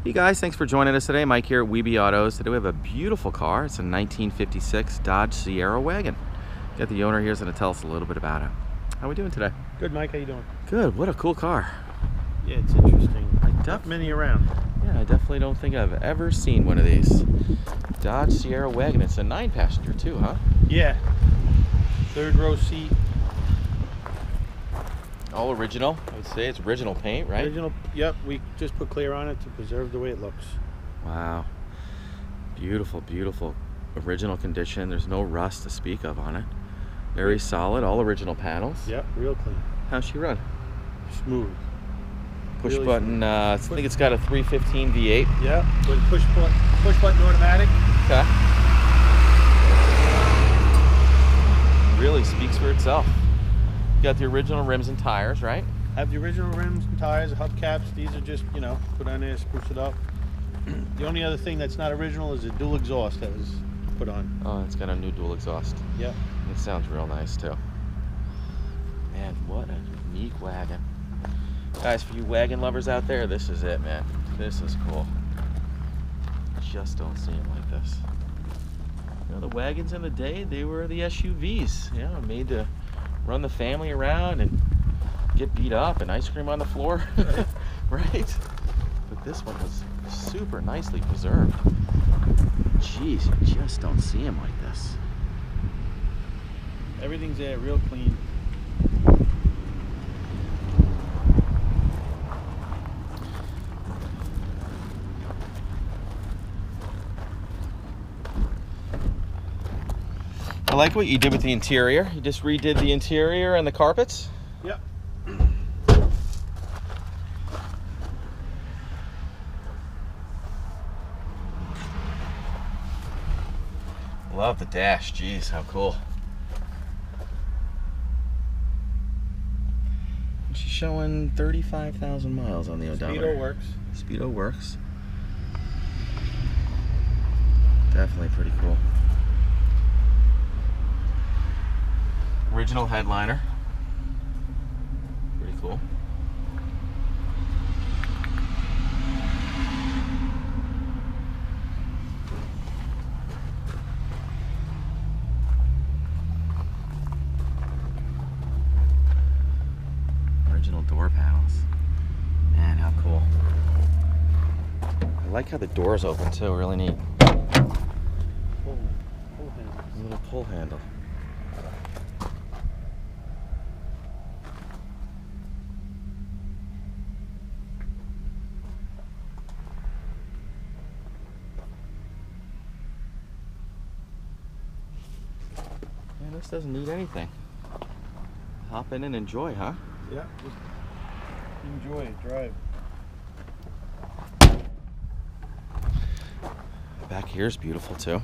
Hey guys, thanks for joining us today. Mike here at WeBe Autos. Today we have a beautiful car. It's a 1956 Dodge Sierra Wagon. Got the owner here, who's going to tell us a little bit about it. How are we doing today? Good, Mike. How you doing? Good. What a cool car. Yeah, it's interesting. Not many around. Yeah, I definitely don't think I've ever seen one of these. Dodge Sierra Wagon. It's a 9-passenger too, huh? Yeah. Third row seat. All original. I would say it's original paint, right? Original. Yep. We just put clear on it to preserve the way it looks. Wow. Beautiful, beautiful. Original condition. There's no rust to speak of on it. Very solid. All original panels. Yep. Real clean. How's she run? Smooth. Push Really button. I think it's got a 315 V8. Yeah. With push button automatic. Okay. Really speaks for itself. You got the original rims and tires, right? Have the original rims and tires, hubcaps. These are just, you know, put on there, spruce it up. The only other thing that's not original is the dual exhaust that was put on. Oh, it's got a new dual exhaust. Yep. It sounds real nice too. Man, what a unique wagon. Guys, for you wagon lovers out there, this is it, man. This is cool. Just don't see them like this. You know, the wagons in the day, they were the SUVs, you know, made to run the family around and get beat up and ice cream on the floor, right? But this one was super nicely preserved. Jeez, you just don't see them like this. Everything's there, real clean. I like what you did with the interior. You just redid the interior and the carpets. Yep. Love the dash. Jeez, how cool. She's showing 35,000 miles on the odometer. Speedo works. Speedo works. Definitely pretty cool. Original headliner. Pretty cool. Original door panels. Man, how cool. I like how the doors open too, really neat. Pull handle. A little pull handle. Man, this doesn't need anything. Hop in and enjoy, huh? Yeah. Just enjoy it. Drive. Back here is beautiful too.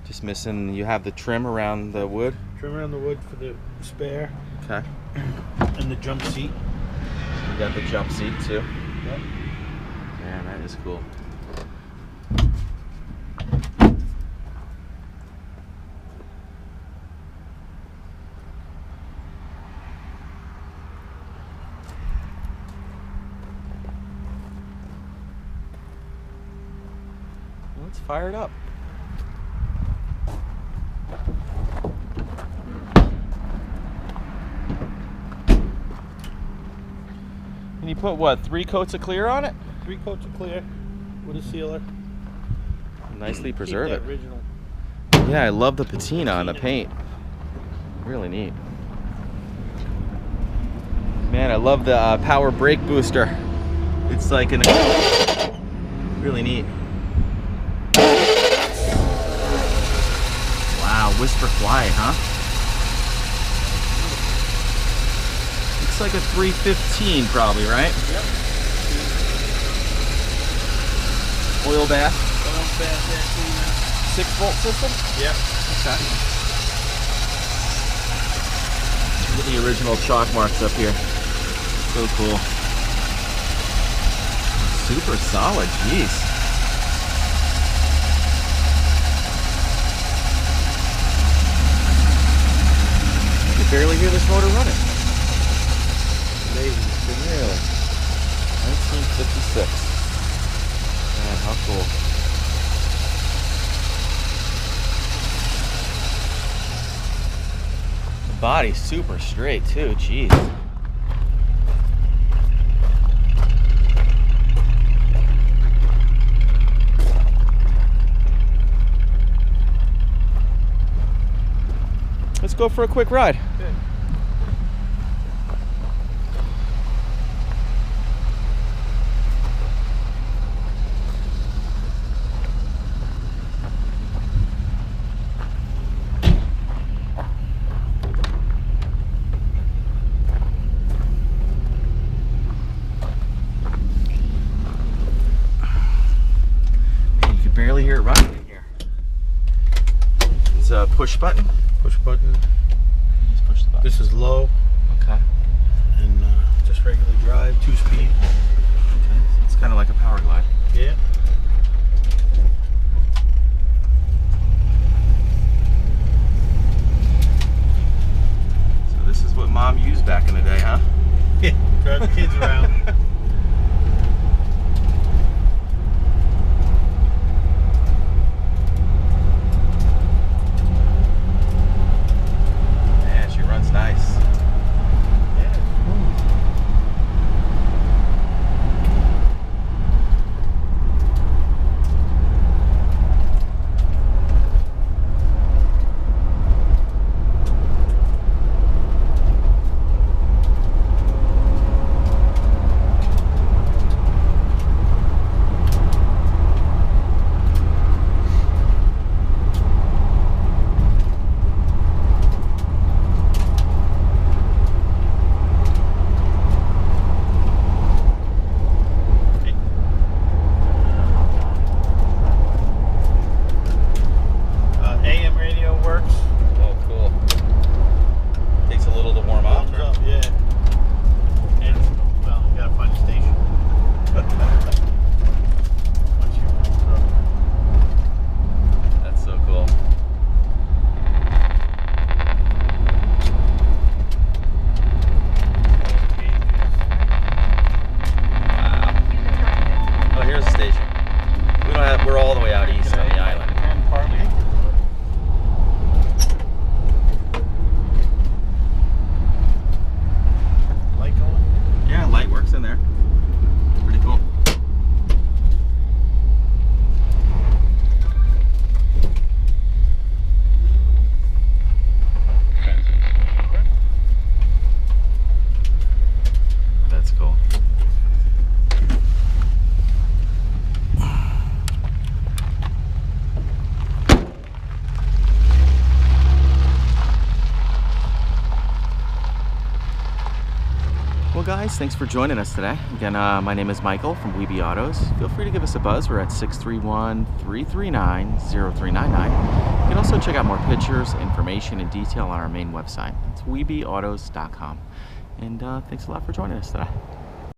Just missing, you have the trim around the wood. Trim around the wood for the spare. Okay. And the jump seat. You got the jump seat too. Yep. Man, that is cool. Let's fire it up. And you put what, 3 coats of clear on it? 3 coats of clear with a sealer. Nicely preserve Keep it. that original. Yeah, I love the patina on the paint. Really neat. Man, I love the power brake booster. It's like an really neat. Wow, whisper quiet, huh? Looks like a 315 probably, right? Yep. Oil bath. 6-volt system? Yep. Okay. Look at the original chalk marks up here. So cool. Super solid, jeez. You can barely hear this motor running. Amazing. Really? 1956. Man, how cool. The body's super straight too, jeez. Let's go for a quick ride. Good. Man, you can barely hear it running in here. It's a push button. Push button. Just push the button. This is low. Okay. And just regular drive, 2-speed. Okay. So it's kind of like a power glide. Yeah. So this is what Mom used back in the day, huh? Yeah. Drive the kids around. Man, she runs nice. Yeah. AM radio works. Oh, cool. Takes a little to warm up. Thumbs up, yeah. And, well, we gotta find a station. Once you warm up. That's so cool. Wow. Oh, here's the station. We don't have. We're all the way out east on the island. Light going? Yeah, light works in there. Pretty cool. That's cool. Well guys, thanks for joining us today. Again, my name is Michael from WeBe Autos. Feel free to give us a buzz. We're at 631-339-0399. You can also check out more pictures, information, and detail on our main website. It's webeautos.com. And thanks a lot for joining us today.